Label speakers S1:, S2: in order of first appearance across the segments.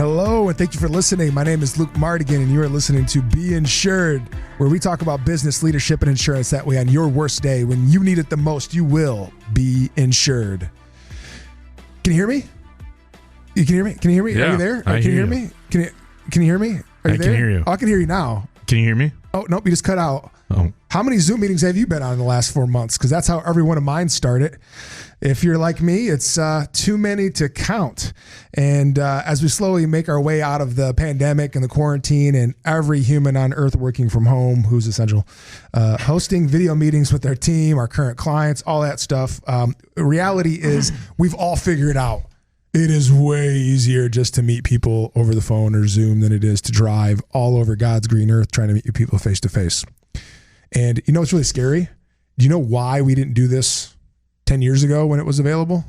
S1: Hello, and thank you for listening. My name is Luke Mardigian, and you are listening to Be Insured, where we talk about business, leadership, and insurance. That way, on your worst day, when you need it the most, you will be insured. Can you hear me? You can hear me? Can you hear me?
S2: Yeah,
S1: are you there?
S2: I
S1: can you
S2: hear
S1: hear me? Can you hear me? Are you
S2: I
S1: there?
S2: can hear you.
S1: Oh, I can hear you now.
S2: Can you hear me?
S1: Oh, nope, you just cut out.
S2: Oh.
S1: How many Zoom meetings have you been on in the last 4 months? Because that's how every one of mine started. If you're like me, it's too many to count. And as we slowly make our way out of the pandemic and the quarantine and every human on earth working from home who's essential, hosting video meetings with our team, our current clients, all that stuff. Reality is we've all figured out it is way easier just to meet people over the phone or Zoom than it is to drive all over God's green earth trying to meet people face to face. And you know what's really scary? Do you know why we didn't do this 10 years ago when it was available?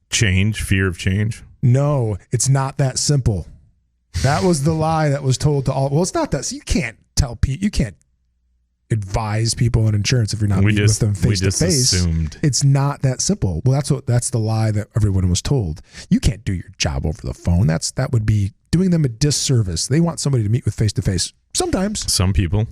S2: Change, fear of change.
S1: No, it's not that simple. That was the lie that was told to all. Well, it's not that. So you can't tell people, you can't advise people on insurance if you're not meeting with them face to face.
S2: Assumed.
S1: It's not that simple. Well, that's the lie that everyone was told. You can't do your job over the phone. That would be doing them a disservice. They want somebody to meet with face to face. Sometimes.
S2: Some people.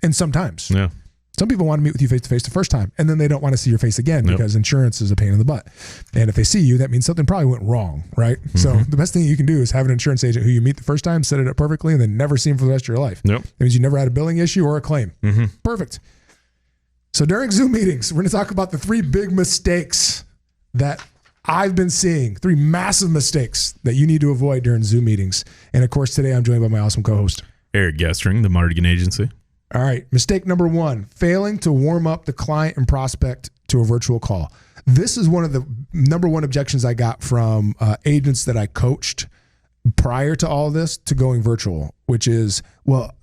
S1: And sometimes.
S2: Yeah.
S1: Some people want to meet with you face to face the first time, and then they don't want to see your face again because insurance is a pain in the butt. And if they see you, that means something probably went wrong, right? Mm-hmm. So the best thing you can do is have an insurance agent who you meet the first time, set it up perfectly, and then never see him for the rest of your life.
S2: Nope.
S1: That means you never had a billing issue or a claim.
S2: Mm-hmm.
S1: Perfect. So during Zoom meetings, we're going to talk about the 3 big mistakes that I've been seeing, 3 massive mistakes that you need to avoid during Zoom meetings. And of course, today I'm joined by my awesome co-host,
S2: Eric Gestring, the Mardigian Agency.
S1: All right. Mistake number 1, failing to warm up the client and prospect to a virtual call. This is one of the number 1 objections I got from agents that I coached prior to all this to going virtual, which is, well,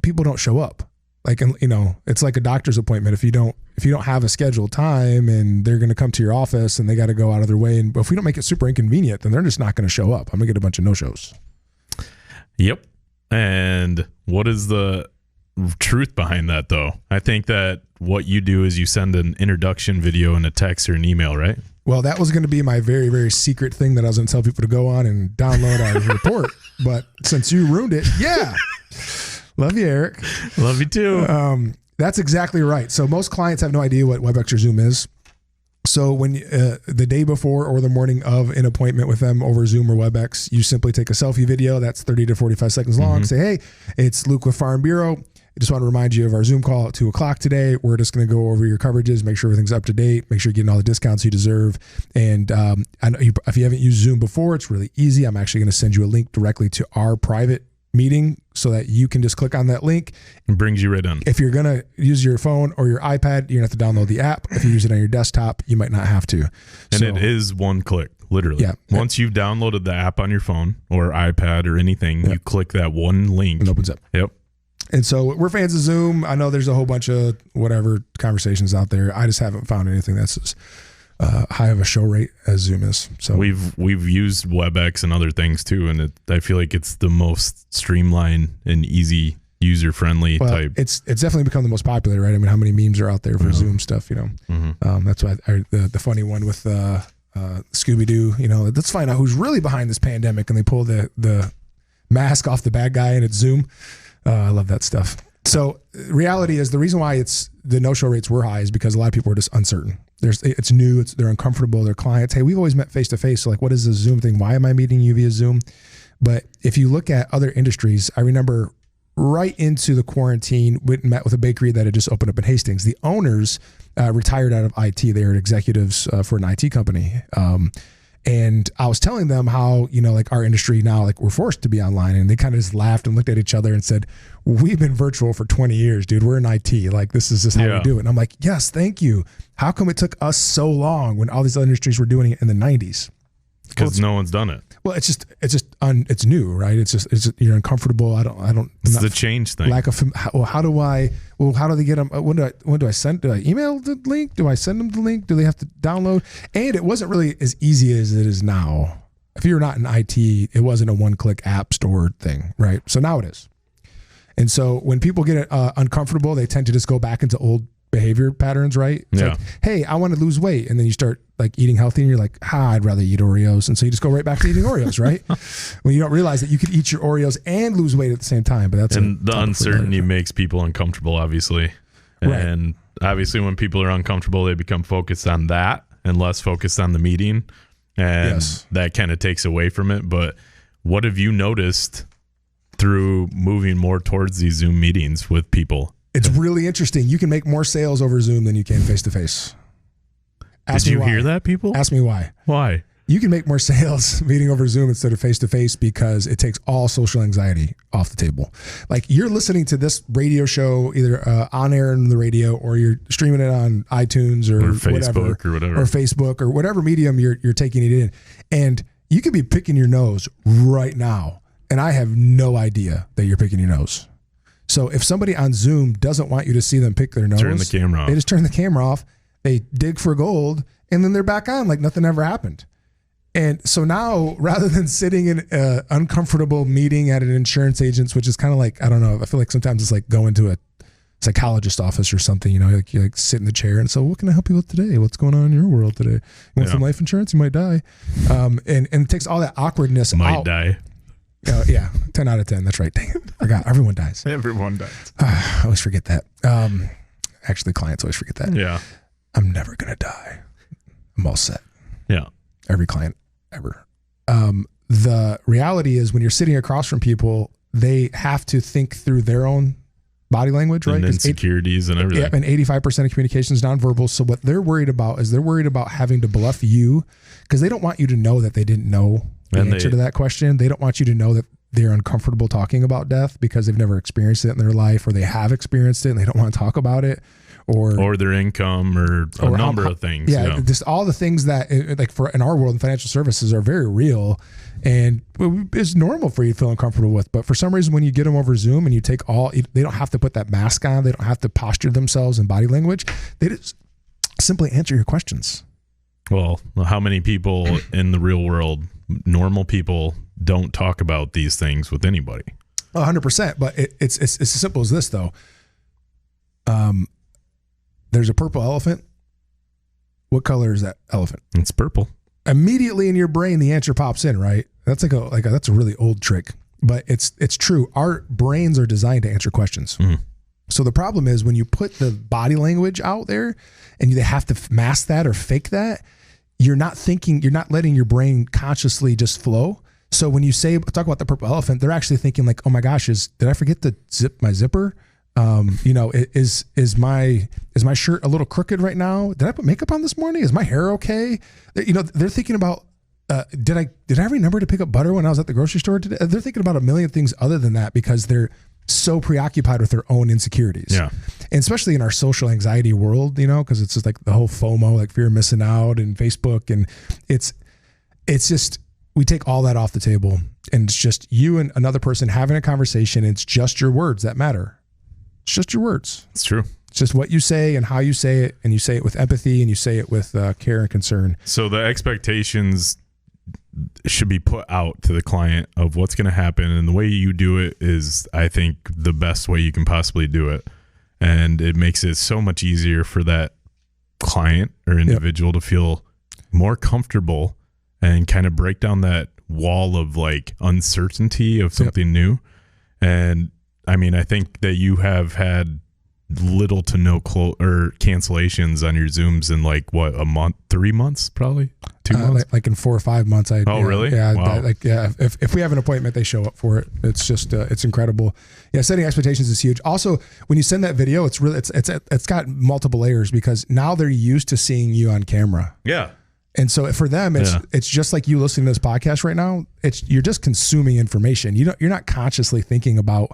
S1: people don't show up. Like, you know, it's like a doctor's appointment. If you don't have a scheduled time and they're going to come to your office and they got to go out of their way, and if we don't make it super inconvenient, then they're just not going to show up. I'm gonna get a bunch of no-shows.
S2: Yep. And what is the truth behind that, though? I think that what you do is you send an introduction video in a text or an email, right?
S1: Well, that was going to be my very, very secret thing that I was going to tell people to go on and download our report. But since you ruined it, yeah. Love you, Eric.
S2: Love you too.
S1: That's exactly right. So most clients have no idea what WebEx or Zoom is. So when the day before or the morning of an appointment with them over Zoom or WebEx, you simply take a selfie video that's 30 to 45 seconds long. Say, hey, it's Luke with Farm Bureau. I just want to remind you of our Zoom call at 2:00 today. We're just going to go over your coverages, make sure everything's up to date, make sure you're getting all the discounts you deserve. And I know if you haven't used Zoom before, it's really easy. I'm actually going to send you a link directly to our private meeting so that you can just click on that link.
S2: It brings you right in.
S1: If you're going to use your phone or your iPad, you're going to have to download the app. If you use it on your desktop, you might not have to.
S2: And it is one click, literally.
S1: Yeah.
S2: Once you've downloaded the app on your phone or iPad or anything, you click that one link.
S1: It opens up.
S2: Yep.
S1: And so we're fans of Zoom. I know there's a whole bunch of whatever conversations out there. I just haven't found anything that's as high of a show rate as Zoom is. So
S2: we've used WebEx and other things too, and I feel like it's the most streamlined and easy, user friendly type.
S1: It's definitely become the most popular, right? I mean, how many memes are out there for Zoom stuff? You know, that's why the funny one with Scooby Doo. You know, let's find out who's really behind this pandemic, and they pull the mask off the bad guy, and it's Zoom. I love that stuff. So reality is the reason why the no-show rates were high is because a lot of people are just uncertain. It's new. They're uncomfortable. Their clients, hey, we've always met face to face. So like, what is this Zoom thing? Why am I meeting you via Zoom? But if you look at other industries, I remember right into the quarantine, went and met with a bakery that had just opened up in Hastings. The owners retired out of IT. They were executives for an IT company. And I was telling them how, you know, like our industry now, like we're forced to be online, and they kind of just laughed and looked at each other and said, we've been virtual for 20 years, dude. We're in IT. Like, this is just how we do it. And I'm like, yes, thank you. How come it took us so long when all these other industries were doing it in the 90s?
S2: Because no one's done it.
S1: Well, it's new, right? It's just you're uncomfortable.
S2: It's the change thing.
S1: Lack of, how do they get them? When do I send? Do I email the link? Do I send them the link? Do they have to download? And it wasn't really as easy as it is now. If you're not in IT, it wasn't a one-click app store thing, right? So now it is. And so when people get uncomfortable, they tend to just go back into old behavior patterns, right? It's like, hey, I want to lose weight. And then you start like eating healthy and you're like, I'd rather eat Oreos. And so you just go right back to eating Oreos, right? When you don't realize that you could eat your Oreos and lose weight at the same time. But
S2: the uncertainty makes people uncomfortable, obviously. And obviously when people are uncomfortable, they become focused on that and less focused on the meeting. And that kind of takes away from it. But what have you noticed through moving more towards these Zoom meetings with people?
S1: It's really interesting. You can make more sales over Zoom than you can face-to-face.
S2: Did you hear that, people?
S1: Ask me why.
S2: Why?
S1: You can make more sales meeting over Zoom instead of face-to-face because it takes all social anxiety off the table. Like you're listening to this radio show either on air in the radio or you're streaming it on iTunes or
S2: Facebook
S1: or Facebook or whatever medium you're taking it in. And you could be picking your nose right now. And I have no idea that you're picking your nose. So if somebody on Zoom doesn't want you to see them pick their nose,
S2: turn the camera off.
S1: They just turn the camera off, they dig for gold, and then they're back on like nothing ever happened. And so now, rather than sitting in an uncomfortable meeting at an insurance agent's, which is kind of like, I don't know, I feel like sometimes it's like going to a psychologist office or something, you know, like you like sit in the chair and so what can I help you with today? What's going on in your world today? You want some life insurance? You might die. And it takes all that awkwardness out.
S2: Might die.
S1: 10 out of 10. That's right. Dang it. I forgot. Everyone dies.
S2: Everyone dies.
S1: I always forget that. Actually, clients always forget that.
S2: Yeah.
S1: I'm never going to die. I'm all set.
S2: Yeah.
S1: Every client ever. The reality is when you're sitting across from people, they have to think through their own body language, right?
S2: And insecurities and everything.
S1: Yeah, and 85% of communication is nonverbal. So what they're worried about is they're worried about having to bluff you because they don't want you to know that they didn't know the answer to that question. They don't want you to know that they're uncomfortable talking about death because they've never experienced it in their life, or they have experienced it and they don't want to talk about it, or their
S2: income, or a number of things.
S1: Yeah, just all the things that, like for in our world in financial services, are very real and it's normal for you to feel uncomfortable with. But for some reason, when you get them over Zoom and you take they don't have to put that mask on, they don't have to posture themselves in body language. They just simply answer your questions.
S2: Well, how many people in the real world, normal people, don't talk about these things with anybody?
S1: 100%. But it's as simple as this, though. There's a purple elephant. What color is that elephant?
S2: It's purple.
S1: Immediately in your brain, the answer pops in, right? That's that's a really old trick, but it's true. Our brains are designed to answer questions. Mm-hmm. So the problem is when you put the body language out there and they have to mask that or fake that, you're not letting your brain consciously just flow. So when you talk about the purple elephant, they're actually thinking like, oh my gosh, did I forget to zip my zipper? Is my shirt a little crooked right now? Did I put makeup on this morning? Is my hair okay? They're thinking about, did I remember to pick up butter when I was at the grocery store today? They're thinking about a million things other than that because they're so preoccupied with their own insecurities. Yeah. And especially in our social anxiety world, because it's just like the whole FOMO, like fear of missing out, and Facebook. And it's just, we take all that off the table and it's just you and another person having a conversation. It's just your words that matter. It's just your words.
S2: It's true.
S1: It's just what you say and how you say it, and you say it with empathy and you say it with care and concern.
S2: So the expectations should be put out to the client of what's going to happen, and the way you do it is, I think, the best way you can possibly do it, and it makes it so much easier for that client or individual to feel more comfortable and kind of break down that wall of like uncertainty of something new. And I mean, I think that you have had little to no cancellations on your Zooms in like what, a month, 3 months, probably 2 months,
S1: like in 4 or 5 months.
S2: Really?
S1: Yeah.
S2: Wow.
S1: If we have an appointment, they show up for it. It's just, it's incredible. Yeah. Setting expectations is huge. Also, when you send that video, it's really, it's got multiple layers because now they're used to seeing you on camera.
S2: Yeah.
S1: And so for them, it's just like you listening to this podcast right now. You're just consuming information. You're not consciously thinking about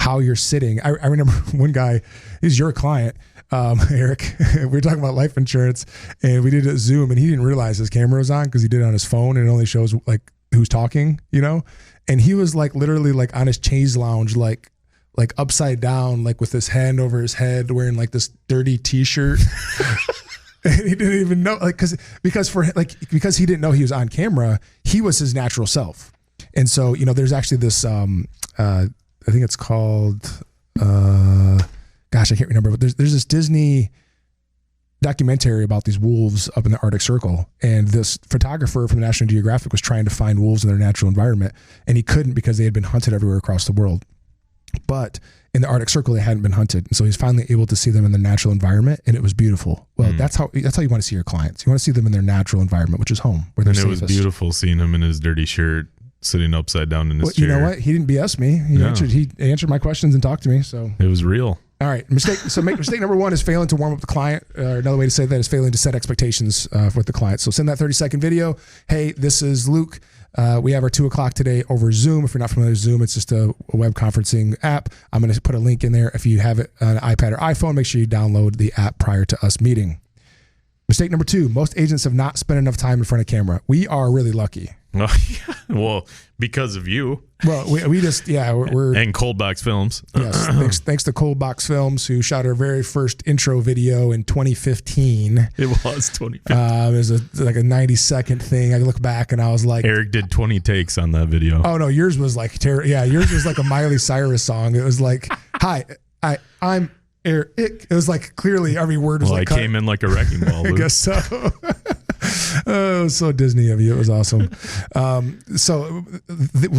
S1: how you're sitting. I remember one guy, he's your client, Eric. We were talking about life insurance and we did a Zoom and he didn't realize his camera was on because he did it on his phone and it only shows like who's talking, and he was like literally like on his chaise lounge, like upside down, like with his hand over his head, wearing like this dirty t-shirt. And he didn't even know, like, because he didn't know he was on camera, he was his natural self. And so, there's actually this, I think it's called kind gosh, I can't remember, but there's this Disney documentary about these wolves up in the Arctic Circle, and this photographer from National Geographic was trying to find wolves in their natural environment, and he couldn't because they had been hunted everywhere across the world. But in the Arctic Circle, they hadn't been hunted, and so he's finally able to see them in their natural environment, and it was beautiful. Well, that's how you want to see your clients. You want to see them in their natural environment, which is home, where they're
S2: and it
S1: safest.
S2: was beautiful seeing him in his dirty shirt, sitting upside down in his chair.
S1: You know what? He didn't BS me. He answered my questions and talked to me. So
S2: it was real.
S1: All right. Mistake number one is failing to warm up the client. Another way to say that is failing to set expectations with the client. So send that 30-second video. Hey, this is Luke. We have our 2:00 today over Zoom. If you're not familiar with Zoom, it's just a web conferencing app. I'm going to put a link in there. If you have it on an iPad or iPhone, make sure you download the app prior to us meeting. Mistake number two, most agents have not spent enough time in front of camera. We are really lucky.
S2: Oh, yeah. Well, because of you.
S1: Well, we just, we're
S2: and Cold Box Films.
S1: Yes, thanks to Cold Box Films, who shot our very first intro video in 2015.
S2: It was 2015.
S1: It was like a 90-second thing. I look back and I was like,
S2: Eric did 20 takes on that video.
S1: Oh no, yours was like yours was like a Miley Cyrus song. It was like, hi, I'm Eric. It was like clearly every word was like.
S2: I came in like a wrecking ball. Luke.
S1: I guess so. Oh, it was so Disney of you. It was awesome.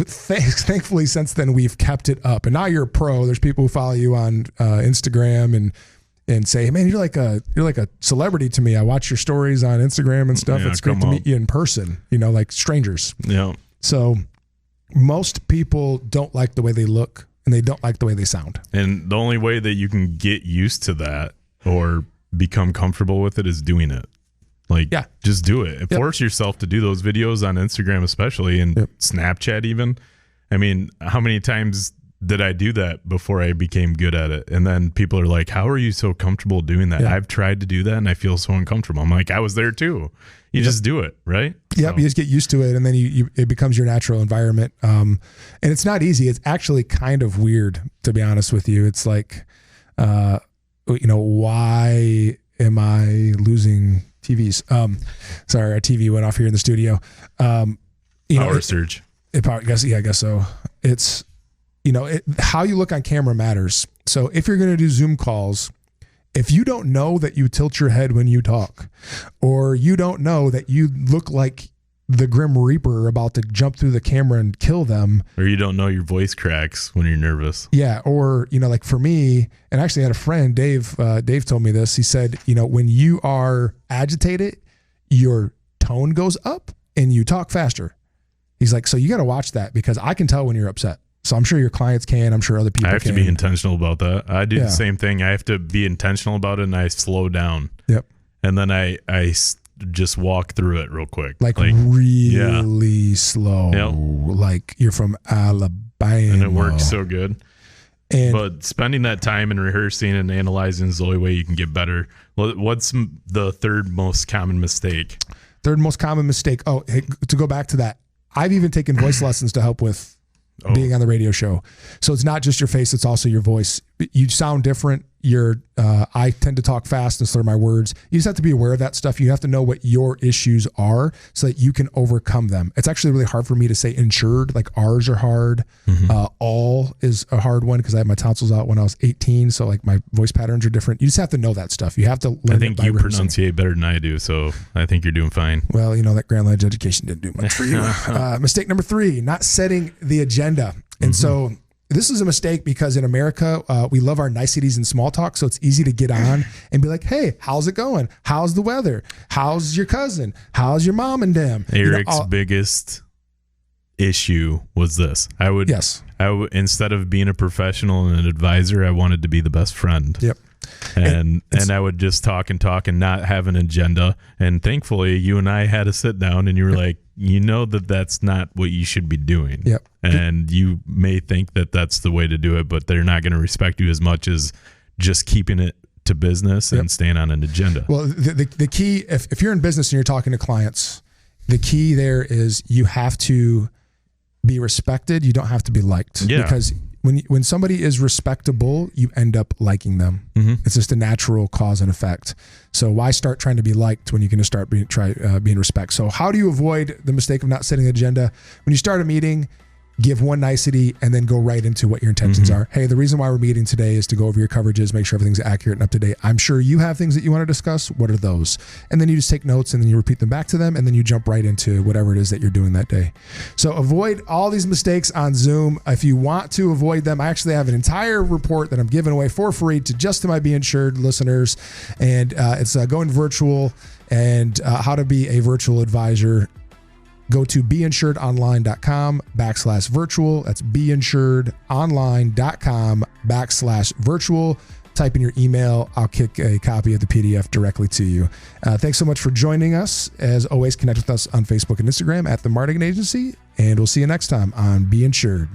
S1: Thankfully, since then we've kept it up, and now you're a pro. There's people who follow you on Instagram and say, "Man, you're like a celebrity to me. I watch your stories on Instagram and stuff. It's great to meet you in person. Like strangers."
S2: Yeah.
S1: So most people don't like the way they look, and they don't like the way they sound.
S2: And the only way that you can get used to that or become comfortable with it is doing it. Just do it. And force yourself to do those videos on Instagram, especially, and Snapchat even. I mean, how many times did I do that before I became good at it? And then people are like, how are you so comfortable doing that? I've tried to do that and I feel so uncomfortable. I'm like, I was there too. You just do it, right?
S1: Yep. So. You just get used to it, and then it becomes your natural environment. And it's not easy. It's actually kind of weird, to be honest with you. It's like, why am I losing TVs? Sorry, our TV went off here in the studio.
S2: Power surge.
S1: I guess so. It's, how you look on camera matters. So if you're going to do Zoom calls, if you don't know that you tilt your head when you talk, or you don't know that you look like the Grim Reaper about to jump through the camera and kill them,
S2: or you don't know your voice cracks when you're nervous.
S1: Yeah. Or, like for me, and I actually had a friend, Dave told me this. He said, when you are agitated, your tone goes up and you talk faster. He's like, so you got to watch that, because I can tell when you're upset. So I'm sure your clients can. I'm sure other people can.
S2: I have to be intentional about that. I do the same thing. I have to be intentional about it, and I slow down.
S1: Yep.
S2: And then I just walk through it real quick.
S1: Like really slow.
S2: Yep.
S1: Like you're from Alabama.
S2: And it works so good. But spending that time and rehearsing and analyzing is the only way you can get better. What's the third most common mistake?
S1: Third most common mistake. Oh, hey, to go back to that, I've even taken voice lessons to help with being on the radio show. So it's not just your face, it's also your voice. You sound different. I tend to talk fast and slur my words. You just have to be aware of that stuff. You have to know what your issues are so that you can overcome them. It's actually really hard for me to say insured. Like R's are hard. Mm-hmm. All is a hard one because I had my tonsils out when I was 18. So like my voice patterns are different. You just have to know that stuff. You have to learn.
S2: I think you pronunciate better than I do. So I think you're doing fine.
S1: Well, that Grand Ledge education didn't do much for you. Mistake number 3, not setting the agenda. And so this is a mistake because in America, we love our niceties and small talk. So it's easy to get on and be like, hey, how's it going? How's the weather? How's your cousin? How's your mom and them?
S2: Eric's biggest issue was this. I would, instead of being a professional and an advisor, I wanted to be the best friend.
S1: Yep.
S2: And I would just talk and not have an agenda. And thankfully, you and I had a sit down and you were like, that's not what you should be doing.
S1: Yep.
S2: And you may think that that's the way to do it, but they're not going to respect you as much as just keeping it to business and staying on an agenda.
S1: Well, the key, if you're in business and you're talking to clients, the key there is you have to be respected. You don't have to be liked.
S2: Yeah.
S1: Because when somebody is respectable, you end up liking them. Mm-hmm. It's just a natural cause and effect. So why start trying to be liked when you can just start being respect? So how do you avoid the mistake of not setting an agenda? When you start a meeting, give one nicety, and then go right into what your intentions are. Hey, the reason why we're meeting today is to go over your coverages, make sure everything's accurate and up to date. I'm sure you have things that you want to discuss. What are those? And then you just take notes and then you repeat them back to them, and then you jump right into whatever it is that you're doing that day. So avoid all these mistakes on Zoom. If you want to avoid them, I actually have an entire report that I'm giving away for free to my Be Insured listeners. And it's going virtual and how to be a virtual advisor. Go to beinsuredonline.com/virtual. That's beinsuredonline.com/virtual. Type in your email. I'll kick a copy of the PDF directly to you. Thanks so much for joining us. As always, connect with us on Facebook and Instagram at the Mardigian Agency, and we'll see you next time on Be Insured.